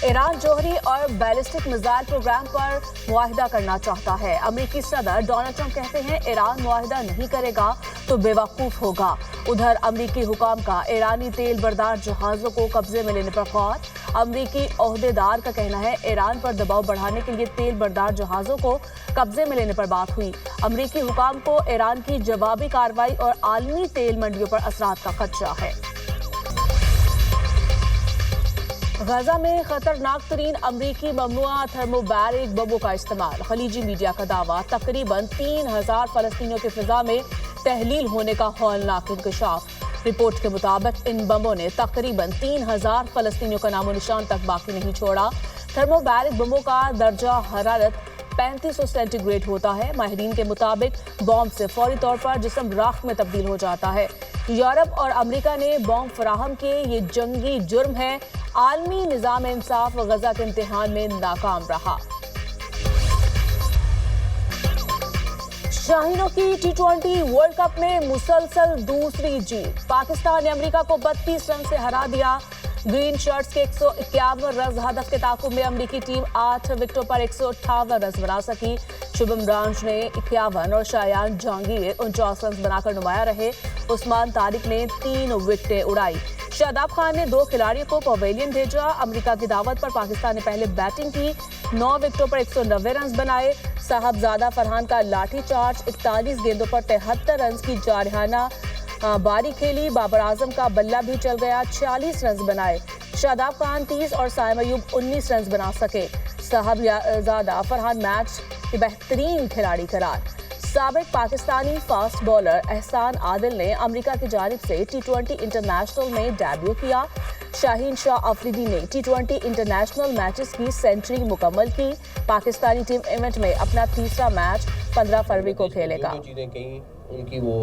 ایران جوہری اور ballistic missile programme پر معاہدہ کرنا چاہتا ہے۔ امریکی صدر ڈونلڈ ٹرمپ کہتے ہیں ایران معاہدہ نہیں کرے گا تو بے وقوف ہوگا۔ ادھر امریکی حکام کا ایرانی تیل بردار جہازوں کو قبضے میں لینے پر غور۔ امریکی عہدیدار کا کہنا ہے ایران پر دباؤ بڑھانے کے لیے تیل بردار جہازوں کو قبضے میں لینے پر بات ہوئی۔ امریکی حکام کو ایران کی جوابی کارروائی اور عالمی تیل منڈیوں پر اثرات کا خدشہ ہے۔ غزہ میں خطرناک ترین امریکی ممنوعہ تھرموبیرک بموں کا استعمال۔ خلیجی میڈیا کا دعویٰ تقریباً 3000 فلسطینیوں کی فضا میں تحلیل ہونے کا ہولناک انکشاف۔ رپورٹ کے مطابق ان بموں نے تقریباً 3000 فلسطینیوں کا نام و نشان تک باقی نہیں چھوڑا۔ تھرموبیرک بموں کا درجہ حرارت 3500 سینٹی گریڈ ہوتا ہے۔ ماہرین کے مطابق بم سے فوری طور پر جسم راکھ میں تبدیل ہو جاتا ہے۔ یورپ اور امریکہ نے بم فراہم کیے، یہ جنگی جرم ہے۔ عالمی نظام انصاف غزہ کے امتحان میں ناکام رہا۔ شاہینوں کی ٹی20 ورلڈ کپ میں مسلسل دوسری جیت۔ پاکستان نے امریکہ کو 32 رن سے ہرا دیا۔ گرین شرٹس کے 151 رنز ہدف کے تعاقب میں امریکی ٹیم 8 وکٹوں پر 158 رنز بنا سکی۔ شبھم رانج نے 51 اور شایان جہانگیر 49 رنز بنا کر نمایاں رہے۔ عثمان طارق نے 3 وکٹیں اڑائی۔ شاداب خان نے 2 کھلاڑیوں کو پویلین بھیجا۔ امریکہ کی دعوت پر پاکستان نے پہلے بیٹنگ کی، 9 وکٹوں پر 190 رنز بنائے۔ صاحبزادہ فرحان کا لاٹھی چارج، 41 گیندوں پر 73 رنز کی جارحانہ باری کھیلی۔ بابر اعظم کا بلہ بھی چل گیا، 46 رنز بنائے۔ شاداب خان 30 اور سائم ایوب 19 رنز بنا سکے۔ صاحبزادہ فرحان میچ کے بہترین کھلاڑی قرار۔ سابق پاکستانی فاسٹ بالر احسان عادل نے امریکہ کی جانب سے ٹی20 انٹرنیشنل میں ڈیبیو کیا۔ شاہین شاہ افریدی نے ٹی20 انٹرنیشنل میچز کی سینچری مکمل کی۔ پاکستانی ٹیم ایونٹ میں اپنا تیسرا میچ 15 فروری کو کھیلے گا۔ چیزیں کہیں ان کی وہ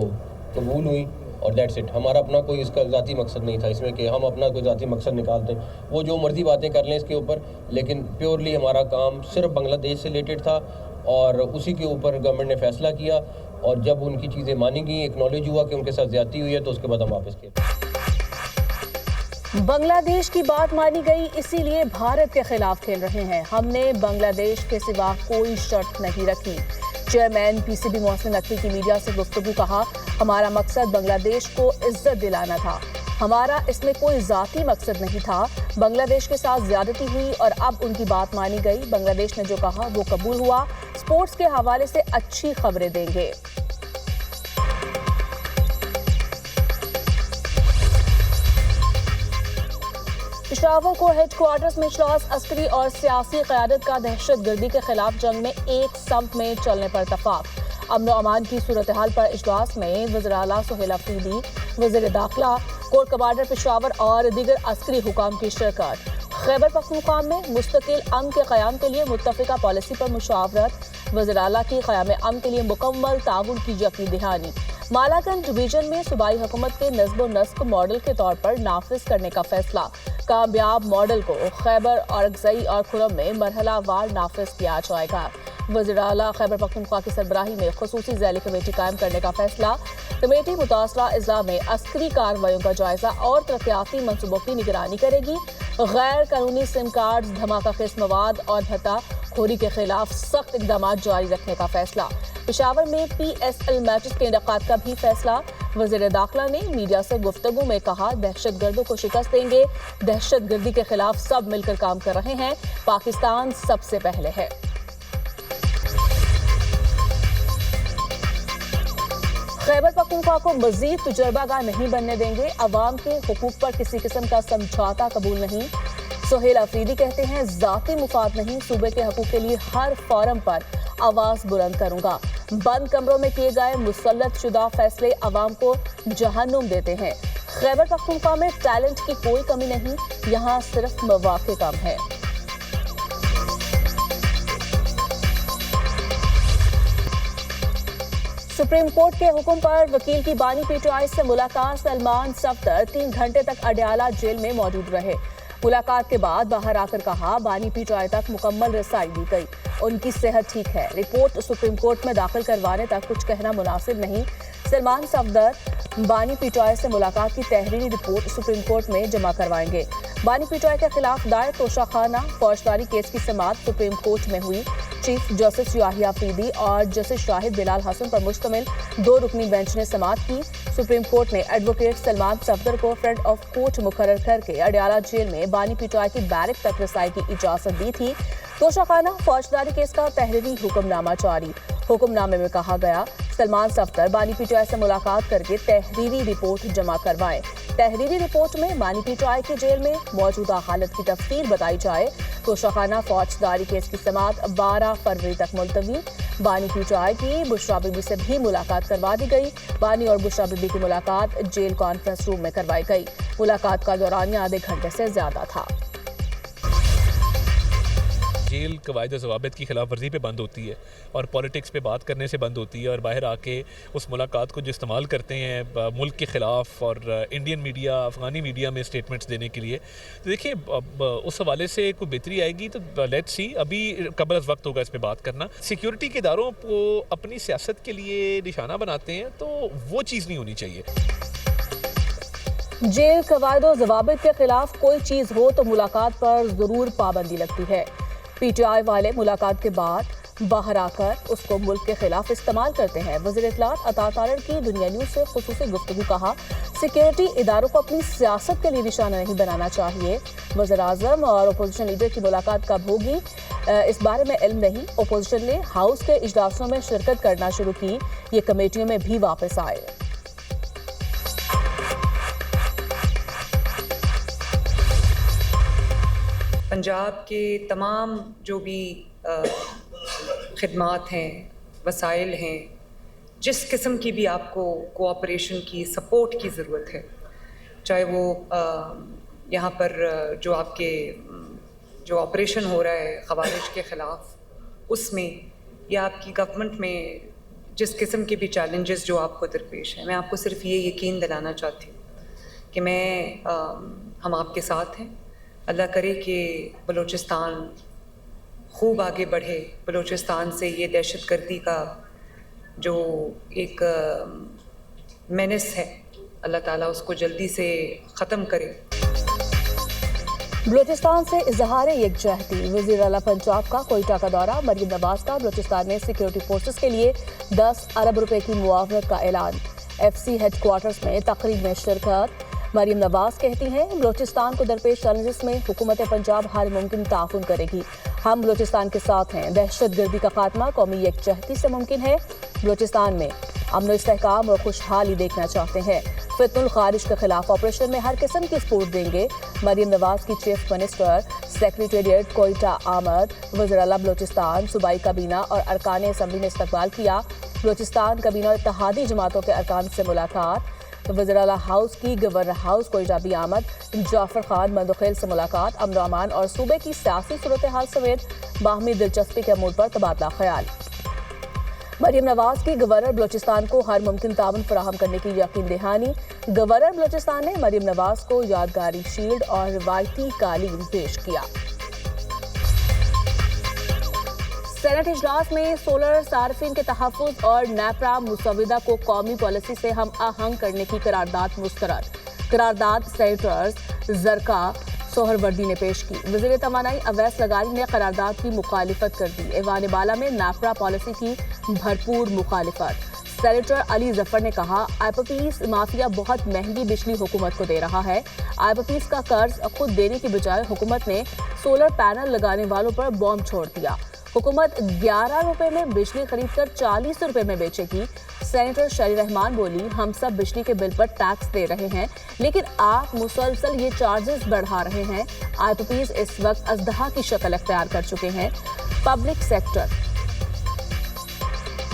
قبول ہوئی اور دیٹس اٹ۔ ہمارا اپنا کوئی اس کا ذاتی مقصد نہیں تھا اس میں کہ ہم اپنا کوئی ذاتی مقصد نکالتے ہیں، وہ جو مرضی باتیں کر لیں اس کے اوپر، لیکن پیورلی ہمارا کام صرف بنگلہ دیش سے ریلیٹڈ تھا اور اسی کے اوپر گورنمنٹ نے فیصلہ کیا، اور جب ان کی چیزیں مانی گئیں، ایکنالج ہوا کہ ان کے ساتھ زیادتی ہوئی ہے، تو اس کے بعد ہم واپس کیے۔ بنگلہ دیش کی بات مانی گئی، اسی لیے بھارت کے خلاف کھیل رہے ہیں۔ ہم نے بنگلہ دیش کے سوا کوئی شرط نہیں رکھی۔ Chairman P C B Mohsin Naqvi کی میڈیا سے گفتگو، کہا ہمارا مقصد بنگلہ دیش کو عزت دلانا تھا، ہمارا اس میں کوئی ذاتی مقصد نہیں تھا۔ بنگلہ دیش کے ساتھ زیادتی ہوئی اور اب ان کی بات مانی گئی۔ بنگلہ دیش نے جو کہا وہ قبول ہوا۔ سپورٹس کے حوالے سے اچھی خبریں دیں گے۔ پشاور کو ہیڈ کوارٹرز میں اجلاس، عسکری اور سیاسی قیادت کا دہشت گردی کے خلاف جنگ میں ایک سمت میں چلنے پر اتفاق۔ امن و امان کی صورتحال پر اجلاس میں وزیر اعلیٰ سہیل افریدی، وزیر داخلہ، کور کمانڈر پشاور اور دیگر عسکری حکام کی شرکت۔ خیبر پختونخوا میں مستقل امن کے قیام کے لیے متفقہ پالیسی پر مشاورت، وزیر اعلیٰ کی قیام امن کے لیے مکمل تعاون کی یقین دہانی۔ مالاکنڈ ڈویژن میں صوبائی حکومت کے نصب و نسق ماڈل کے طور پر نافذ کرنے کا فیصلہ۔ کامیاب ماڈل کو خیبر اورکزئی اور کھرم میں مرحلہ وار نافذ کیا جائے گا۔ وزیر اعلیٰ خیبر پختونخوا کی سربراہی میں خصوصی ذیلی کمیٹی قائم کرنے کا فیصلہ۔ کمیٹی متاثرہ اضلاع میں عسکری کارروائیوں کا جائزہ اور ترقیاتی منصوبوں کی نگرانی کرے گی۔ غیر قانونی سم کارڈز، دھماکہ خیز مواد اور بھتہ خوری کے خلاف سخت اقدامات جاری رکھنے کا فیصلہ۔ پشاور میں پی ایس ایل میچز کے انعقاد کا بھی فیصلہ۔ وزیر داخلہ نے میڈیا سے گفتگو میں کہا دہشت گردوں کو شکست دیں گے، دہشت گردی کے خلاف سب مل کر کام کر رہے ہیں، پاکستان سب سے پہلے ہے۔ خیبر پختونخوا کو مزید تجربہ گاہ نہیں بننے دیں گے، عوام کے حقوق پر کسی قسم کا سمجھوتا قبول نہیں۔ سہیل افریدی کہتے ہیں ذاتی مفاد نہیں، صوبے کے حقوق کے لیے ہر فورم پر آواز بلند کروں گا۔ بند کمروں میں کیے گئے مسلط شدہ فیصلے عوام کو جہنم دیتے ہیں۔ خیبر پختونخوا میں ٹیلنٹ کی کوئی کمی نہیں، یہاں صرف مواقع کم ہے۔ سپریم کورٹ کے حکم پر وکیل کی بانی پی ٹی آئی سے ملاقات، سلمان صفدر 3 گھنٹے تک اڈیالہ جیل میں موجود رہے۔ ملاقات کے بعد باہر آ کر کہا بانی پی ٹی آئی تک مکمل رسائی دی گئی، ان کی صحت ٹھیک ہے، رپورٹ سپریم کورٹ میں داخل کروانے تک کچھ کہنا مناسب نہیں۔ सलमान सफदर बानी पीटीआई से मुलाकात की तहरीरी रिपोर्ट सुप्रीम कोर्ट में जमा करवाएंगे। बानी पीटीआई के खिलाफ दायर तोशाखाना फौजदारी केस की समाअत सुप्रीम कोर्ट में हुई। चीफ जस्टिस याहिया अफरीदी और जस्टिस शाहिद बिलाल हसन पर मुश्तमिल 2 रुकनी बेंच ने समाअत की। सुप्रीम कोर्ट ने एडवोकेट सलमान सफदर को फ्रंट ऑफ कोर्ट मुकर्रर करके अडयाला जेल में बानी पीटीआई की बैरक तक रसाई की इजाजत दी थी। तोशाखाना फौजदारी केस का तहरीरी हुक्मनामा जारी। हुक्मनामे में कहा गया, सलमान सफदर बानी पीटीआई से मुलाकात करके तहरीरी रिपोर्ट जमा करवाएं। तहरीरी रिपोर्ट में बानी पीटीआई के जेल में मौजूदा हालत की तफसील बताई जाए। तोशाखाना फौजदारी केस की समाअत 12 फरवरी तक मुलतवी। बानी पीटीआई की बुशरा बीबी से भी मुलाकात करवा दी गई। बानी और बुशरा बीबी की मुलाकात जेल कॉन्फ्रेंस रूम में करवाई गई। मुलाकात का दौरानिया आधे घंटे से ज्यादा था। जेल कवायद ज़वाबित की खिलाफ वर्जी पे बंद होती है और पॉलिटिक्स पे बात करने से बंद होती है और बाहर आके उस मुलाकात को जो इस्तेमाल करते हैं मुल्क के ख़िलाफ़ और इंडियन मीडिया अफ़गानी मीडिया में स्टेटमेंट्स देने के लिए। तो देखिए अब उस हवाले से कोई बेहतरी आएगी तो लेट्स सी, अभी कबल अज़ वक्त होगा इस पर बात करना। सिक्योरिटी के इदारों को अपनी सियासत के लिए निशाना बनाते हैं तो वो चीज़ नहीं होनी चाहिए। जेल कवायद ज़वाबित के खिलाफ कोई चीज़ हो तो मुलाकात पर ज़रूर पाबंदी लगती है। पीटीआई वाले मुलाकात के बाद बाहर आकर उसको मुल्क के खिलाफ इस्तेमाल करते हैं। वज़ीर इत्तलात अता तारड़ की दुनिया न्यूज़ से खुसूसी गुफ्तगू कहा, सिक्योरिटी इदारों को अपनी सियासत के लिए निशाना नहीं बनाना चाहिए। वज़ीर आज़म और अपोजिशन लीडर की मुलाकात कब होगी इस बारे में इल्म नहीं। अपोजिशन ने हाउस के इजलासों में शिरकत करना शुरू की, ये कमेटियों में भी वापस आए। पंजाब के तमाम जो भी खिदमात हैं, वसाइल हैं, जिस किस्म की भी आपको कोऑपरेशन की सपोर्ट की ज़रूरत है, चाहे वो यहाँ पर जो आपके जो ऑपरेशन हो रहा है ख़वारिज के ख़िलाफ़ उसमें, या आपकी गवर्नमेंट में जिस किस्म के भी चैलेंजेस जो आपको दरपेश हैं, मैं आपको सिर्फ ये यकीन दिलाना चाहती हूँ कि हम आपके साथ हैं। अल्लाह करे कि बलूचिस्तान खूब आगे बढ़े, बलूचिस्तान से ये दहशतगर्दी का जो एक मेनेस है, अल्लाह ताला उसको जल्दी से ख़त्म करे। बलूचिस्तान से इजहार यकजहती। वज़ीर आला पंजाब का कोयटा का दौरा। मरीम नवाज का बलूचिस्तान में सिक्योरिटी फोर्सेस के लिए 10 अरब रुपए की मुआवनत का ऐलान। FC हेडक्वार्टर्स में तकरीब में शिरकत। मरीम नवाज कहती हैं, बलूचिस्तान को दरपेश चैलेंजेस में हुकूमत पंजाब हर मुमकिन ताउन करेगी। हम बलूचिस्तान के साथ हैं। दहशतगर्दी का खात्मा कौमी यकजहती से मुमकिन है। बलूचिस्तान में अमन इस्तेहकाम और खुशहाली देखना चाहते हैं। फितनुल खारिज के खिलाफ ऑपरेशन में हर किस्म की सपोर्ट देंगे। मरीम नवाज की चीफ मिनिस्टर सेक्रेटेरिएट कोयटा आमद। वज़ीर आला बलूचिस्तान सूबाई काबीना और अरकान असम्बली ने इस्तकबाल किया। बलूचिस्तान काबीना और इत्तेहादी जमातों के अरकान से मुलाकात। वज़ीर आला हाउस की गवर्नर हाउस कोयटा भी आमद। जाफर खान मंदोखेल से मुलाकात। अमन अमान और सूबे की सियासी सूरत हाल समेत बाहमी दिलचस्पी के अमूर पर तबादला ख्याल। मरीम नवाज की गवर्नर बलूचिस्तान को हर मुमकिन ताउन फराहम करने की यकीन दहानी। गवर्नर बलूचिस्तान ने मरीम नवाज को यादगारी शील्ड और रिवायती कालीन पेश किया। सेनेट इजलास में सोलर सार्फिन के तहफ़्फ़ुज़ और नेपरा मुसविदा को कौमी पॉलिसी से हम आहंग करने की करारदाद मुस्तरद। करारदाद सेनेटर्स जरका सोहरवर्दी ने पेश की। वज़ीर तवानाई अवैस लगारी ने करारदाद की मुखालिफत कर दी। ऐवान बाला में नेपरा पॉलिसी की भरपूर मुखालिफत। सेनेटर अली जफर ने कहा, आईपीपीएस माफिया बहुत महंगी बिजली हुकूमत को दे रहा है। आईपीपीएस का कर्ज खुद देने की बजाय हुकूमत ने सोलर पैनल लगाने वालों पर बॉम्ब छोड़ दिया। हुकूमत 11 रुपए में बिजली खरीदकर 40 रुपए में बेचेगी। सेनेटर शरी रहमान बोली, हम सब बिजली के बिल पर टैक्स दे रहे हैं, लेकिन आप मुसलसल ये चार्जेस बढ़ा रहे हैं। आईपीपीएस इस वक्त अजदहा की शक्ल अख्तियार कर चुके हैं। पब्लिक सेक्टर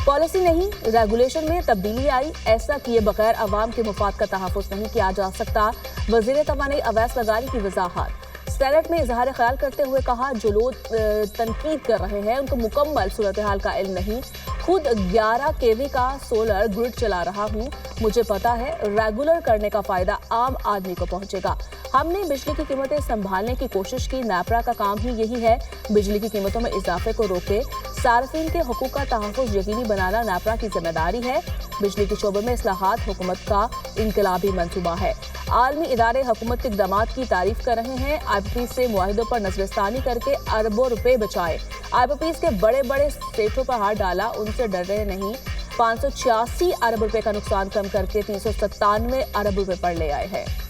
पॉलिसी नहीं, रेगुलेशन में तब्दीली आई। ऐसा किए बगैर अवाम के मुफाद का तहफ़्फ़ुज़ नहीं किया जा सकता। वज़ीर तवानाई अवैस लगारी की वजाहत। सेनेट में इजहार ख्याल करते हुए कहा, जो लोग तनकीद कर रहे हैं उनको मुकम्मल सूरत हाल का इल्म नहीं। खुद 11 केवी का सोलर ग्रिड चला रहा हूँ, मुझे पता है रेगुलर करने का फ़ायदा आम आदमी को पहुँचेगा। हमने बिजली की कीमतें संभालने की कोशिश की। नेपरा का काम ही यही है, बिजली की कीमतों में इजाफे को रोके। सार्फिन के हुकूक का तहफ़्फ़ुज़ यकीनी बनाना नेपरा की जिम्मेदारी है। बिजली के शोबे में इस्लाहात हुकूमत का इनकलाबी मंसूबा है। आलमी इदारे हुकूमत के इक़दामात की तारीफ कर रहे हैं। IPPs से मुआहिदों पर नजरसानी करके अरबों रुपए बचाए। IPPs के बड़े बड़े सेठों पर हाथ डाला, उनसे डर रहे नहीं। 586 अरब रुपए का नुकसान कम करके 397 अरब रुपए पर ले आए हैं।